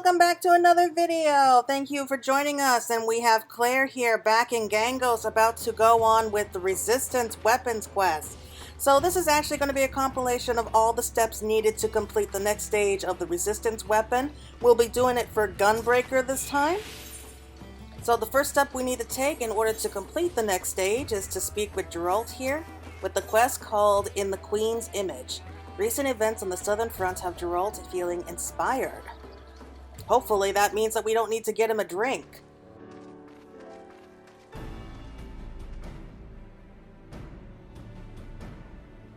welcome back to another video. Thank you for joining us, and we have Claire here back in Gangos about to go on with the Resistance Weapons quest. So this is actually going to be a compilation of all the steps needed to complete the next stage of the Resistance weapon. We'll be doing it for Gunbreaker this time. So the first step we need to take in order to complete the next stage is to speak with Gerolt here with the quest called In the Queen's Image. Recent events on the Southern Front have Gerolt feeling inspired. Hopefully that means that we don't need to get him a drink.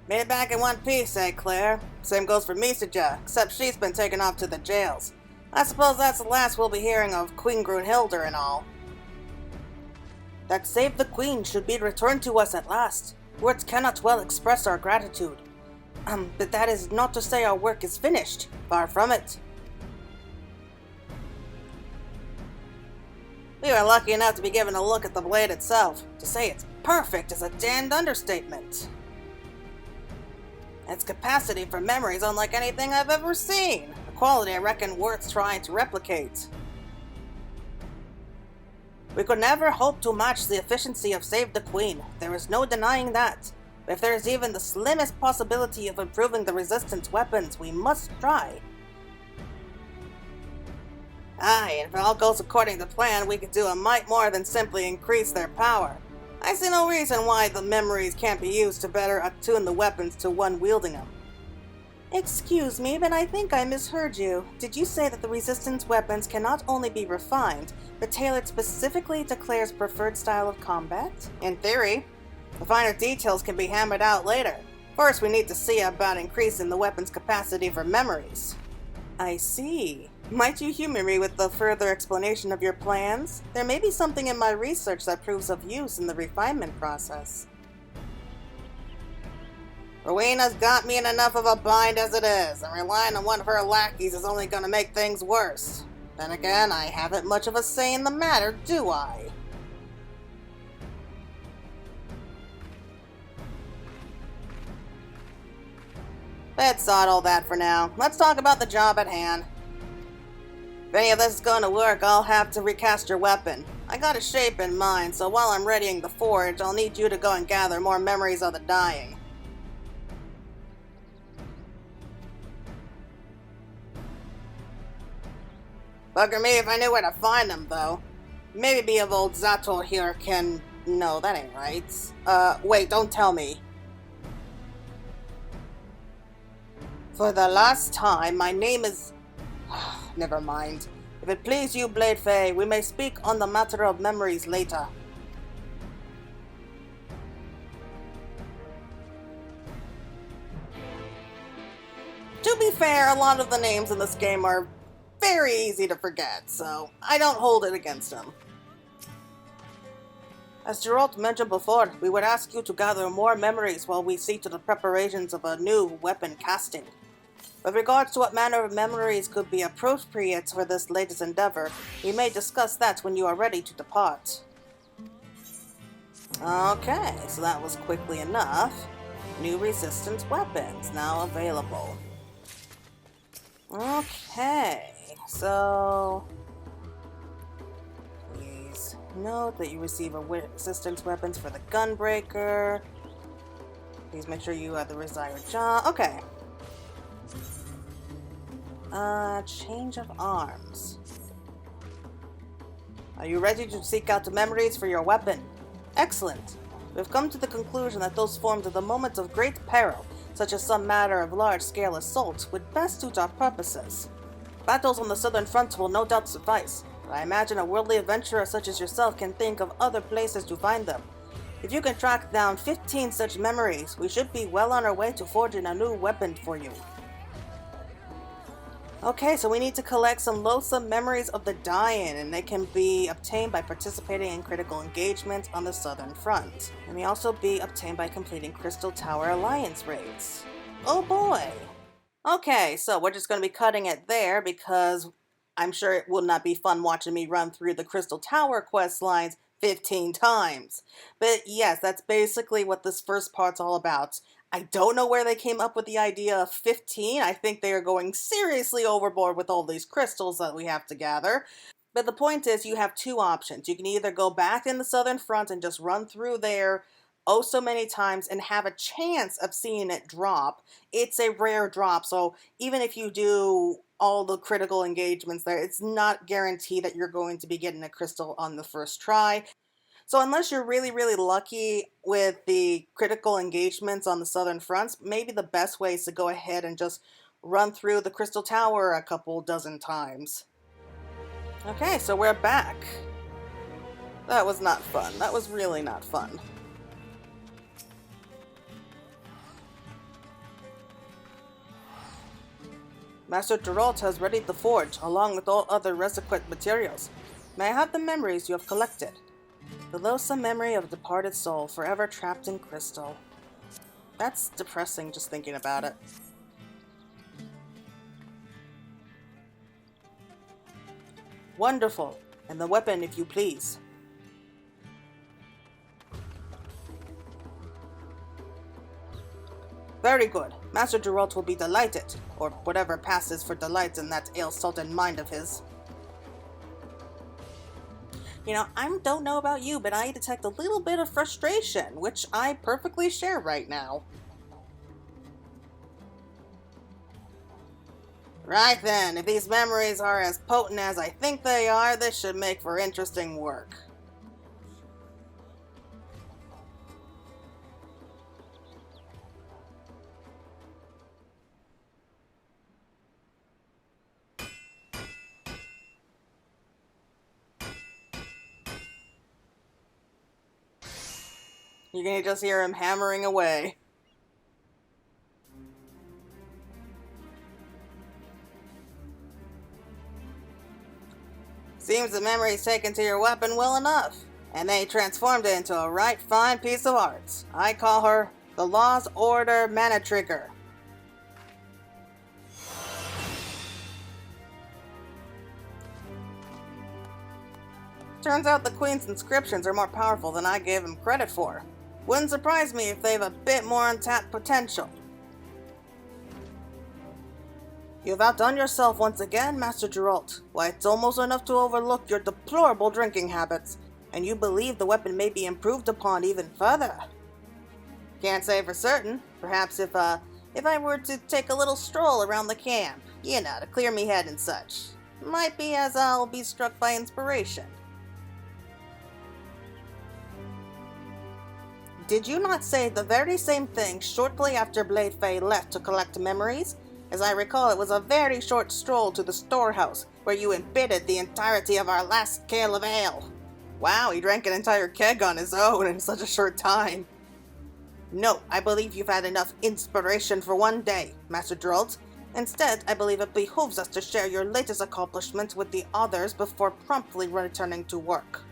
Made it back in one piece, eh, Claire? Same goes for Misaja, except she's been taken off to the jails. I suppose that's the last we'll be hearing of Queen Grunhilder and all. That Save the Queen should be returned to us at last. Words cannot well express our gratitude. But that is not to say our work is finished. Far from it. We were lucky enough to be given a look at the blade itself. To say it's perfect is a damned understatement. Its capacity for memory is unlike anything I've ever seen. A quality I reckon worth trying to replicate. We could never hope to match the efficiency of Save the Queen. There is no denying that. But if there is even the slimmest possibility of improving the Resistance weapons, we must try. Aye, and if it all goes according to plan, we could do a mite more than simply increase their power. I see no reason why the memories can't be used to better attune the weapons to one wielding them. Excuse me, but I think I misheard you. Did you say that the Resistance weapons can not only be refined, but tailored specifically to Claire's preferred style of combat? In theory. The finer details can be hammered out later. First, we need to see about increasing the weapon's capacity for memories. I see. Might you humor me with the further explanation of your plans? There may be something in my research that proves of use in the refinement process. Rowena's got me in enough of a bind as it is, and relying on one of her lackeys is only going to make things worse. Then again, I haven't much of a say in the matter, do I? Let's sod all that for now. Let's talk about the job at hand. If any of this is going to work, I'll have to recast your weapon. I got a shape in mind, so while I'm readying the forge, I'll need you to go and gather more memories of the dying. Bugger me if I knew where to find them, though. Maybe if old Zato here can... No, that ain't right. Wait, don't tell me. For the last time, my name is... Never mind. If it please you, Blade Fae, we may speak on the matter of memories later. To be fair, a lot of the names in this game are very easy to forget, so I don't hold it against them. As Gerolt mentioned before, we would ask you to gather more memories while we see to the preparations of a new weapon casting. With regards to what manner of memories could be appropriate for this latest endeavor, we may discuss that when you are ready to depart. Okay, so that was quickly enough. New Resistance weapons now available. Okay, so... Please note that you receive Resistance weapons for the Gunbreaker. Please make sure you have the desired job. Okay. Change of arms. Are you ready to seek out the memories for your weapon? Excellent. We've come to the conclusion that those formed at the moment of great peril, such as some matter of large-scale assault, would best suit our purposes. Battles on the Southern Front will no doubt suffice, but I imagine a worldly adventurer such as yourself can think of other places to find them. If you can track down 15 such memories, we should be well on our way to forging a new weapon for you. Okay, so we need to collect some loathsome memories of the dying, and they can be obtained by participating in critical engagements on the Southern Front. And may also be obtained by completing Crystal Tower Alliance raids. Oh boy! Okay, so we're just going to be cutting it there because I'm sure it will not be fun watching me run through the Crystal Tower quest lines 15 times. But yes, that's basically what this first part's all about. I don't know where they came up with the idea of 15. I think they are going seriously overboard with all these crystals that we have to gather. But the point is, you have two options. You can either go back in the southern front and just run through there oh so many times and have a chance of seeing it drop. It's a rare drop, so even if you do all the critical engagements there, it's not guaranteed that you're going to be getting a crystal on the first try. So unless you're really, really lucky with the critical engagements on the southern fronts, maybe the best way is to go ahead and just run through the Crystal Tower a couple dozen times. Okay, so we're back. That was not fun. That was really not fun. Master Gerolt has readied the forge, along with all other requisite materials. May I have the memories you have collected? The loathsome memory of a departed soul, forever trapped in crystal. That's depressing just thinking about it. Wonderful. And the weapon, if you please. Very good. Master Gerolt will be delighted, or whatever passes for delight in that ill-salted mind of his. You know, I don't know about you, but I detect a little bit of frustration, which I perfectly share right now. Right then, if these memories are as potent as I think they are, this should make for interesting work. You can just hear him hammering away. Seems the memory's taken to your weapon well enough, and they transformed it into a right fine piece of art. I call her the Law's Order Mana Trigger. Turns out the Queen's inscriptions are more powerful than I gave them credit for. Wouldn't surprise me if they have a bit more untapped potential. You've outdone yourself once again, Master Gerolt. Why, it's almost enough to overlook your deplorable drinking habits, and you believe the weapon may be improved upon even further. Can't say for certain. Perhaps if I were to take a little stroll around the camp, you know, to clear me head and such. Might be as I'll be struck by inspiration. Did you not say the very same thing shortly after Blade Faye left to collect memories? As I recall, it was a very short stroll to the storehouse, where you embittered the entirety of our last cale of ale. Wow, he drank an entire keg on his own in such a short time. No, I believe you've had enough inspiration for one day, Master Gerolt. Instead, I believe it behooves us to share your latest accomplishments with the others before promptly returning to work.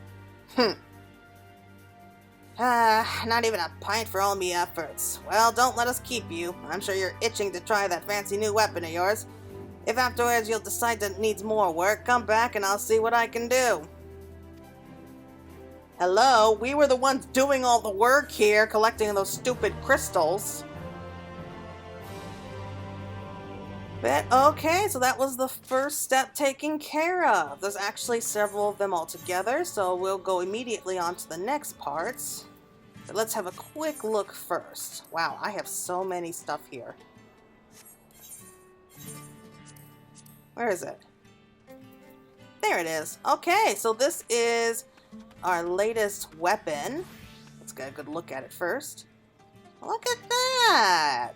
Not even a pint for all me efforts. Well, don't let us keep you. I'm sure you're itching to try that fancy new weapon of yours. If afterwards you'll decide that it needs more work, come back and I'll see what I can do. Hello, we were the ones doing all the work here, collecting those stupid crystals. But okay, so that was the first step taken care of. There's actually several of them all together, so we'll go immediately on to the next parts. But let's have a quick look first. Wow, I have so many stuff here. Where is it? There it is. Okay, so this is our latest weapon. Let's get a good look at it first. Look at that!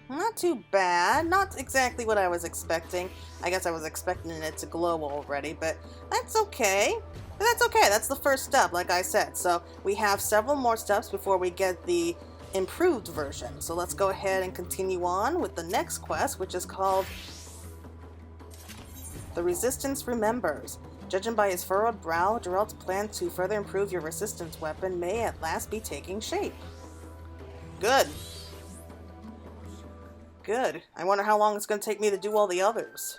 Not too bad. Not exactly what I was expecting. I guess I was expecting it to glow already, but that's okay. But that's okay. That's the first step, like I said. So we have several more steps before we get the improved version. So let's go ahead and continue on with the next quest, which is called The Resistance Remembers. Judging by his furrowed brow, Geralt's plan to further improve your resistance weapon may at last be taking shape. Good. Good. I wonder how long it's going to take me to do all the others.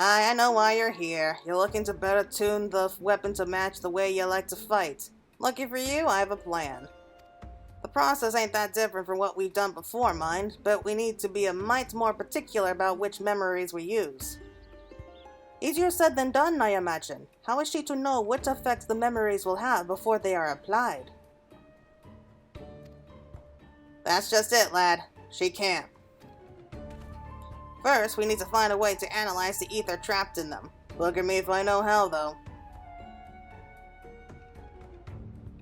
I know why you're here. You're looking to better tune the weapon to match the way you like to fight. Lucky for you, I have a plan. The process ain't that different from what we've done before, mind, but we need to be a mite more particular about which memories we use. Easier said than done, I imagine. How is she to know what effects the memories will have before they are applied? That's just it, lad. She can't. First, we need to find a way to analyze the ether trapped in them. Bugger me if I know how, though.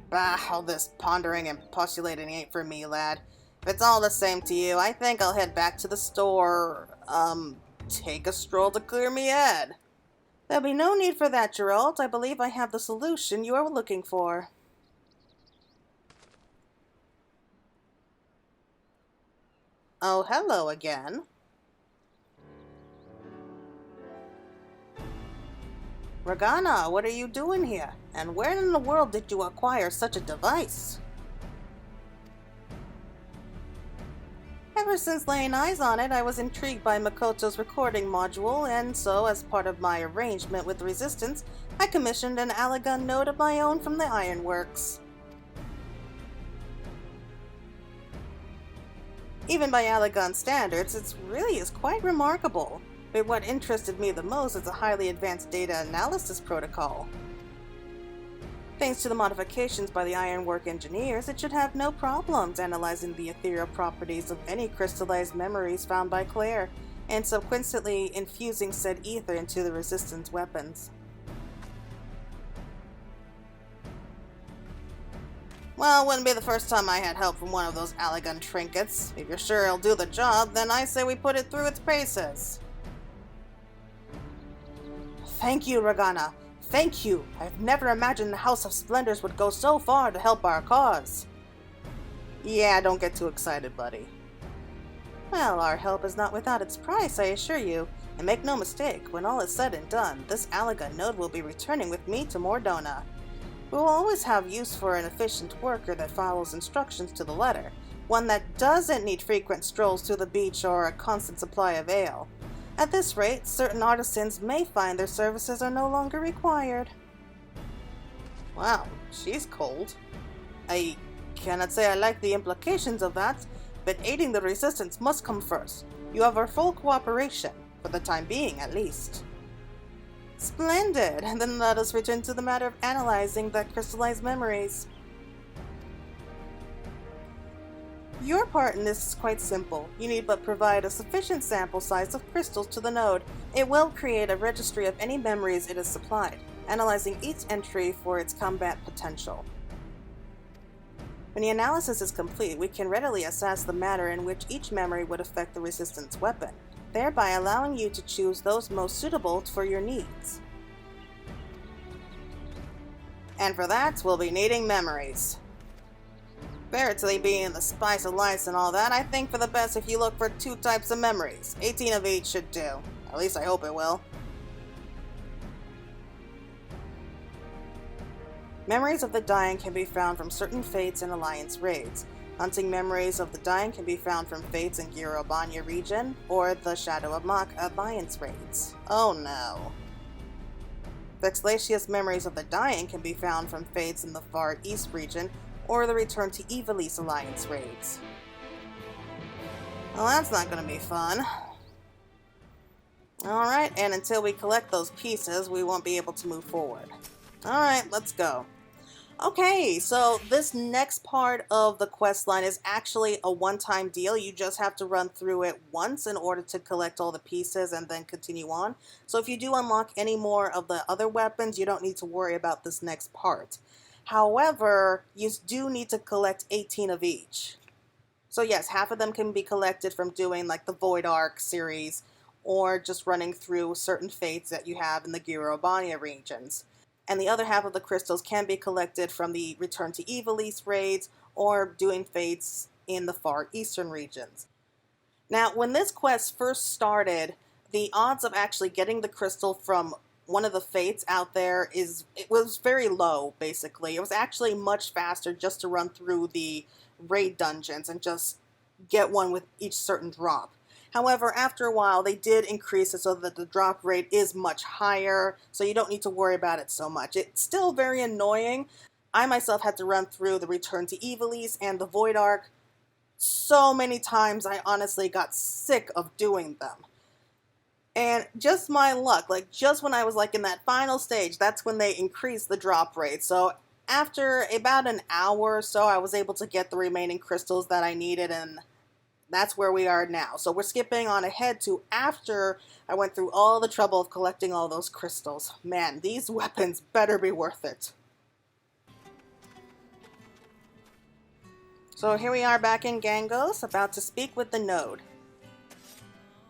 Bah, all this pondering and postulating ain't for me, lad. If it's all the same to you, I think I'll head back to the store, take a stroll to clear me head. There'll be no need for that, Gerolt. I believe I have the solution you are looking for. Oh, hello again. Regana, what are you doing here? And where in the world did you acquire such a device? Ever since laying eyes on it, I was intrigued by Makoto's recording module, and so, as part of my arrangement with the Resistance, I commissioned an Allagun node of my own from the Ironworks. Even by Allagun standards, it really is quite remarkable. But what interested me the most is a highly advanced data analysis protocol. Thanks to the modifications by the Ironwork engineers, it should have no problems analyzing the ethereal properties of any crystallized memories found by Claire, and subsequently infusing said ether into the Resistance weapons. Well, it wouldn't be the first time I had help from one of those Allagun trinkets. If you're sure it'll do the job, then I say we put it through its paces. Thank you, Regana. Thank you. I've never imagined the House of Splendors would go so far to help our cause. Yeah, don't get too excited, buddy. Well, our help is not without its price, I assure you. And make no mistake, when all is said and done, this Allagun node will be returning with me to Mordona. We will always have use for an efficient worker that follows instructions to the letter, one that doesn't need frequent strolls to the beach or a constant supply of ale. At this rate, certain artisans may find their services are no longer required. Wow, she's cold. I cannot say I like the implications of that, but aiding the Resistance must come first. You have our full cooperation, for the time being at least. Splendid! Then let us return to the matter of analyzing the crystallized memories. Your part in this is quite simple. You need but provide a sufficient sample size of crystals to the node. It will create a registry of any memories it has supplied, analyzing each entry for its combat potential. When the analysis is complete, we can readily assess the manner in which each memory would affect the Resistance weapon, thereby allowing you to choose those most suitable for your needs. And for that, we'll be needing memories. Spiritually being the spice of life and all that, I think for the best if you look for 2 types of memories. 18 of each should do. At least I hope it will. Memories of the dying can be found from certain fates and alliance raids. Hunting memories of the dying can be found from fates in Gerolt region, or the Shadow of Mach alliance raids. Oh no. Vexlatius memories of the dying can be found from fates in the Far East region, or the Return to Ivalice alliance raids. Well, that's not going to be fun. Alright, and until we collect those pieces, we won't be able to move forward. Alright, let's go. Okay, so this next part of the quest line is actually a one-time deal. You just have to run through it once in order to collect all the pieces and then continue on. So if you do unlock any more of the other weapons, you don't need to worry about this next part. However, you do need to collect 18 of each. So yes, half of them can be collected from doing like the Void Arc series, or just running through certain fates that you have in the Gerolt regions. And the other half of the crystals can be collected from the Return to Ivalice raids, or doing fates in the Far Eastern regions. Now, when this quest first started, the odds of actually getting the crystal from one of the fates out there it was very low, basically. It was actually much faster just to run through the raid dungeons and just get one with each certain drop. However, after a while, they did increase it so that the drop rate is much higher, so you don't need to worry about it so much. It's still very annoying. I myself had to run through the Return to Evilise and the Void Arc so many times I honestly got sick of doing them. And just my luck, like just when I was like in that final stage, that's when they increased the drop rate. So after about an hour or so, I was able to get the remaining crystals that I needed, and that's where we are now. So we're skipping on ahead to after I went through all the trouble of collecting all those crystals. Man, these weapons better be worth it. So here we are back in Gangos, about to speak with the node.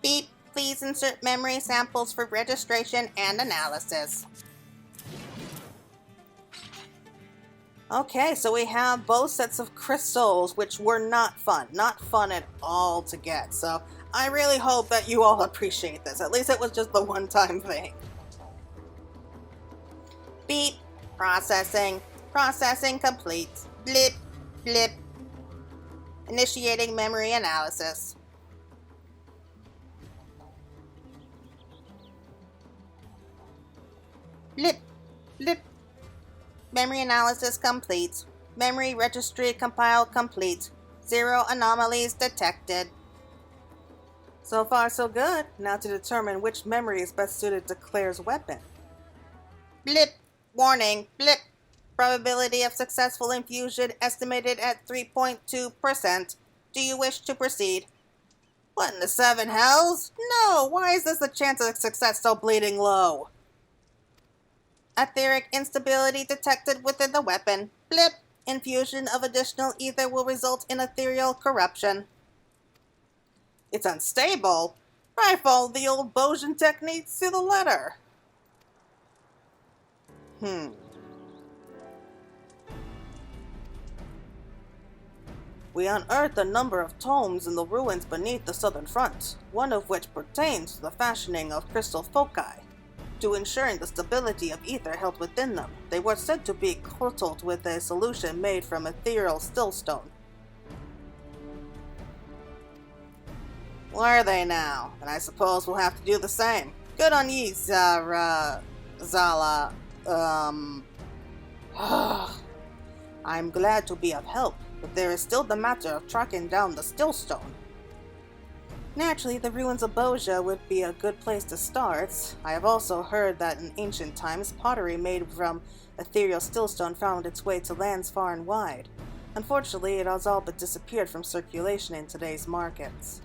Beep, please insert memory samples for registration and analysis. Okay, so we have both sets of crystals, which were not fun at all to get. So I really hope that you all appreciate this. At least it was just the one-time thing. Beep, processing complete. Blip, blip. Initiating memory analysis. Blip, blip. Memory analysis complete. Memory registry compiled complete. 0 anomalies detected. So far so good. Now to determine which memory is best suited to Claire's weapon. Blip. Warning. Blip. Probability of successful infusion estimated at 3.2%. Do you wish to proceed? What in the seven hells? No! Why is this the chance of success so bleeding low? Etheric instability detected within the weapon. Blip. Infusion of additional ether will result in ethereal corruption. It's unstable? I followed the old Bosian techniques to the letter. We unearthed a number of tomes in the ruins beneath the southern front, one of which pertains to the fashioning of crystal foci. To ensuring the stability of ether held within them, they were said to be curdled with a solution made from ethereal stillstone. Where are they now? And I suppose we'll have to do the same. Good on ye, Zala. I'm glad to be of help, but there is still the matter of tracking down the stillstone. Naturally, the ruins of Bosia would be a good place to start. I have also heard that in ancient times, pottery made from ethereal stillstone found its way to lands far and wide. Unfortunately, it has all but disappeared from circulation in today's markets.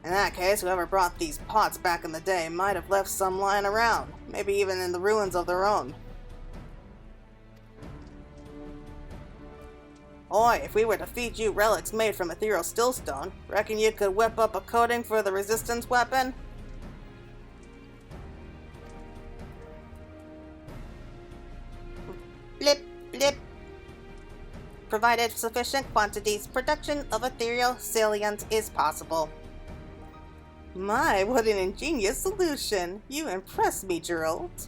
In that case, whoever brought these pots back in the day might have left some lying around, maybe even in the ruins of their own. Oi, if we were to feed you relics made from ethereal stillstone, reckon you could whip up a coating for the resistance weapon? Blip, blip. Provided sufficient quantities, production of ethereal salient is possible. My, what an ingenious solution! You impress me, Gerolt.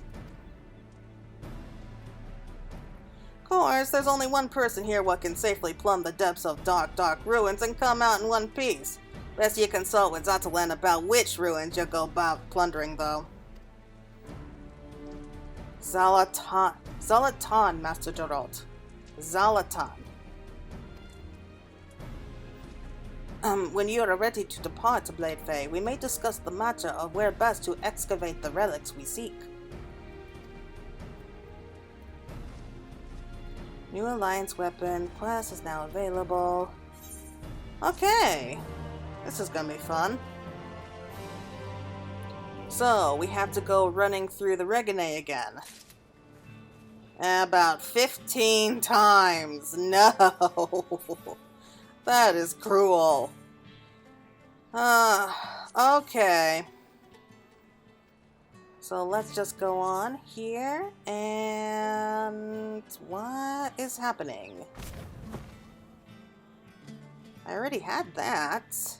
Of course, there's only one person here what can safely plumb the depths of dark ruins and come out in one piece. Best you consult with Zatalan about which ruins you'll go about plundering, though. Zalatan, Master Gerolt. Zalatan. When you are ready to depart, Bladefay, we may discuss the matter of where best to excavate the relics we seek. New Alliance weapon quest is now available. Okay, this is gonna be fun. So, we have to go running through the Regane again. About 15 times. No! That is cruel. Okay. So let's just go on here, and what is happening? I already had that.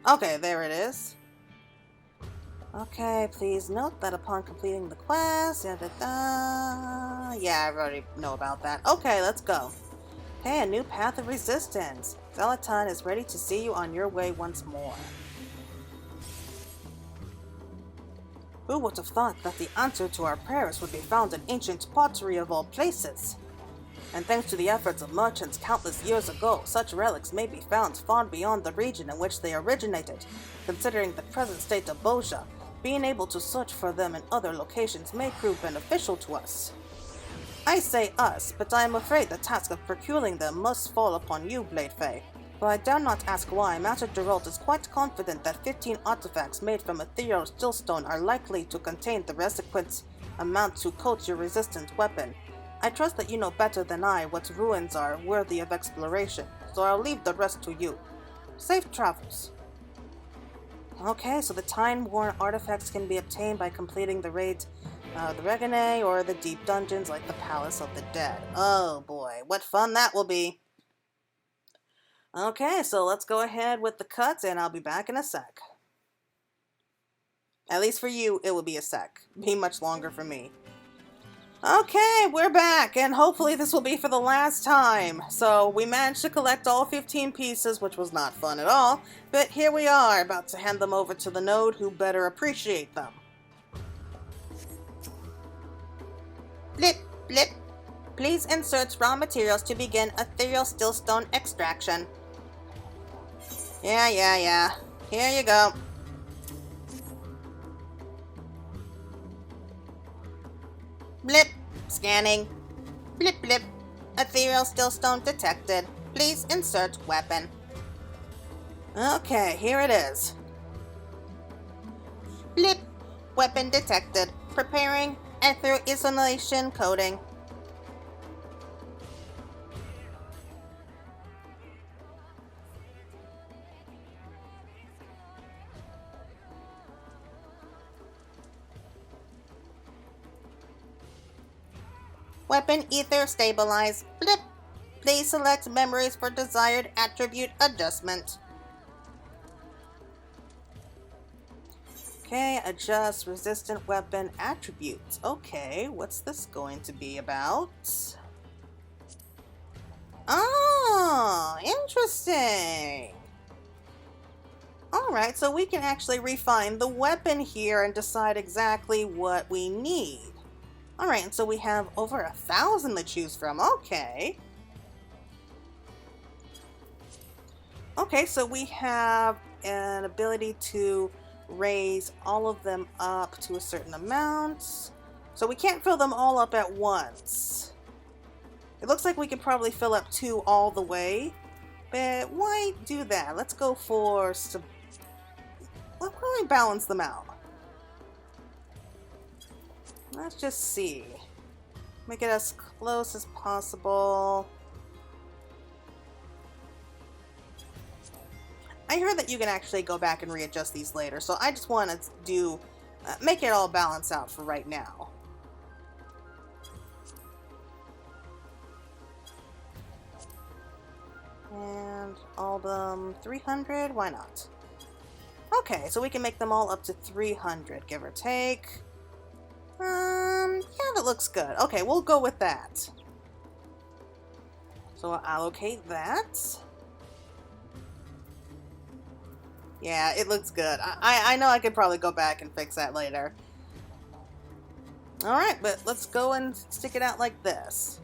Okay, there it is. Okay, please note that upon completing the quest, yeah, I already know about that. Okay, let's go. Okay, a new path of resistance. Zelaton is ready to see you on your way once more. Who would have thought that the answer to our prayers would be found in ancient pottery of all places? And thanks to the efforts of merchants countless years ago, such relics may be found far beyond the region in which they originated. Considering the present state of Boja, being able to search for them in other locations may prove beneficial to us. I say us, but I am afraid the task of procuring them must fall upon you, Blade Fae. For I dare not ask why, Master Gerolt is quite confident that 15 artifacts made from ethereal stillstone are likely to contain the requisite amount to coat your resistant weapon. I trust that you know better than I what ruins are worthy of exploration, so I'll leave the rest to you. Safe travels. Okay, so the time-worn artifacts can be obtained by completing the raids, the Regane, or the deep dungeons like the Palace of the Dead. Oh boy, what fun that will be. Okay, so let's go ahead with the cuts, and I'll be back in a sec. At least for you, it will be a sec. Be much longer for me. Okay, we're back, and hopefully this will be for the last time. So, we managed to collect all 15 pieces, which was not fun at all, but here we are, about to hand them over to the node who better appreciate them. Blip, blip. Please insert raw materials to begin ethereal stillstone extraction. Yeah. Here you go. Blip. Scanning. Blip, blip. Ethereal stillstone detected. Please insert weapon. Okay, here it is. Blip. Weapon detected. Preparing ether isolation coating. Weapon ether stabilize. Blip. Please select memories for desired attribute adjustment. Okay, adjust resistant weapon attributes. Okay, what's this going to be about? Oh, interesting. Alright, so we can actually refine the weapon here and decide exactly what we need. Alright, and so we have over 1,000 to choose from. Okay. Okay, so we have an ability to raise all of them up to a certain amount. So we can't fill them all up at once. It looks like we could probably fill up 2 all the way. But why do that? Let's go for... Why don't we balance them out? Let's just see. Make it as close as possible. I heard that you can actually go back and readjust these later, so I just want to do... make it all balance out for right now. And all of them 300? Why not? Okay, so we can make them all up to 300, give or take. Yeah, that looks good. Okay, we'll go with that. So I'll allocate that. Yeah, it looks good. I know I could probably go back and fix that later. Alright, but let's go and stick it out like this.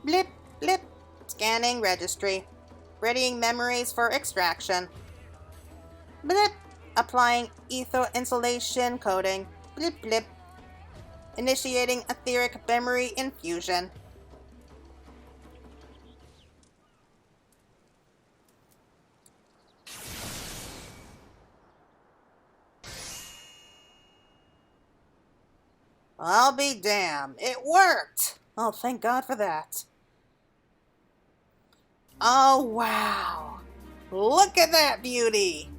Blip, blip. Scanning registry. Readying memories for extraction. Blip. Applying ether insulation coating. Blip, blip. Initiating etheric memory infusion. I'll be damned. It worked! Oh, thank God for that. Oh, wow. Look at that beauty!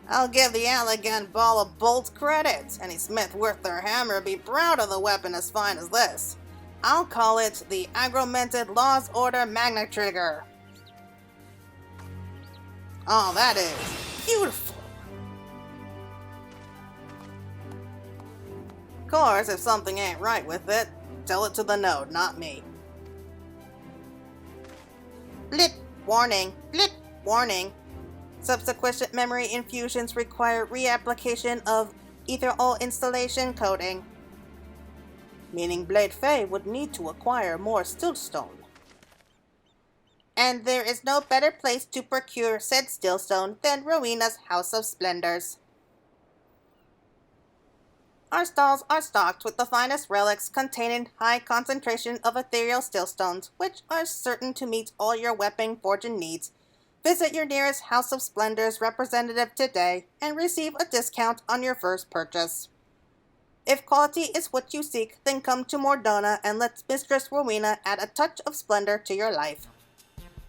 I'll give the elegant ball of bolts credit. Any smith worth their hammer be proud of the weapon as fine as this. I'll call it the Agromented Law's Order Magna Trigger. Oh, that is beautiful. course, if something ain't right with it, tell it to the node, not me. Blip, warning, blip, warning. Subsequent memory infusions require reapplication of etherol installation coding. Meaning Blade Fae would need to acquire more stillstone. And there is no better place to procure said stillstone than Rowena's House of Splendors. Our stalls are stocked with the finest relics containing high concentration of ethereal stillstones, which are certain to meet all your weapon forging needs. Visit your nearest House of Splendors representative today and receive a discount on your first purchase. If quality is what you seek, then come to Mordona and let Mistress Rowena add a touch of splendor to your life.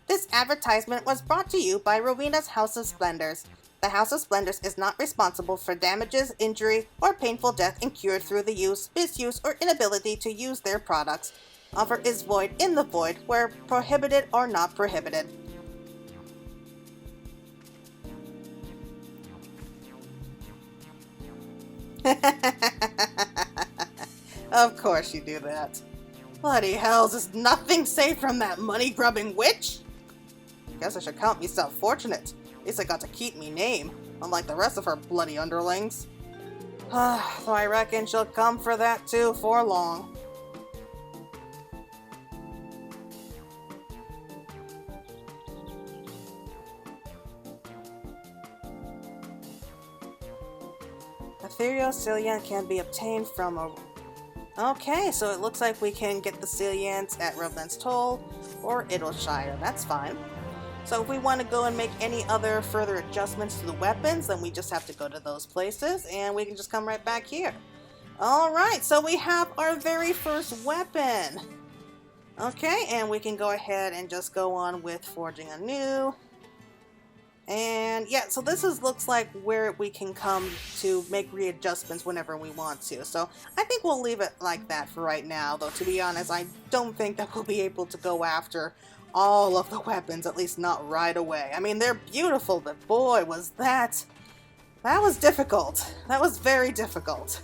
This advertisement was brought to you by Rowena's House of Splendors. The House of Splendors is not responsible for damages, injury, or painful death incurred through the use, misuse, or inability to use their products. Offer is void in the void where prohibited or not prohibited. Of course you do that. Bloody hells, is nothing safe from that money-grubbing witch? Guess I should count myself fortunate. At least I got to keep me name, unlike the rest of her bloody underlings. Though I reckon she'll come for that too for long. Ethereal Cilliant can be obtained from a... Okay, so it looks like we can get the Cilliants at Revenant's Toll or Idleshire. That's fine. So if we want to go and make any other further adjustments to the weapons, then we just have to go to those places, and we can just come right back here. Alright, so we have our very first weapon. Okay, and we can go ahead and just go on with forging anew. And yeah, so this looks like where we can come to make readjustments whenever we want to. So I think we'll leave it like that for right now, though to be honest, I don't think that we'll be able to go after all of the weapons, at least not right away. I mean, they're beautiful, but boy, that was difficult. That was very difficult.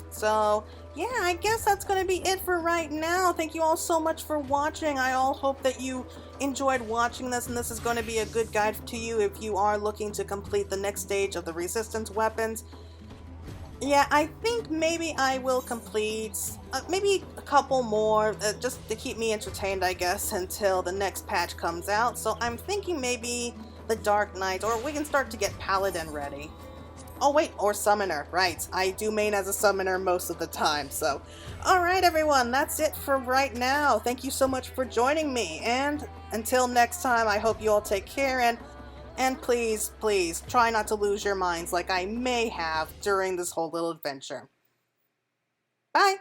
So yeah, I guess that's going to be it for right now. Thank you all so much for watching. I all hope that you enjoyed watching this, and this is going to be a good guide to you if you are looking to complete the next stage of the Resistance weapons. Yeah, I think maybe I will complete maybe a couple more, just to keep me entertained, I guess, until the next patch comes out. So I'm thinking maybe the Dark Knight, or we can start to get Paladin ready. Oh wait, or Summoner, right. I do main as a Summoner most of the time, so. Alright everyone, that's it for right now. Thank you so much for joining me, and until next time, I hope you all take care, and please, please, try not to lose your minds like I may have during this whole little adventure. Bye!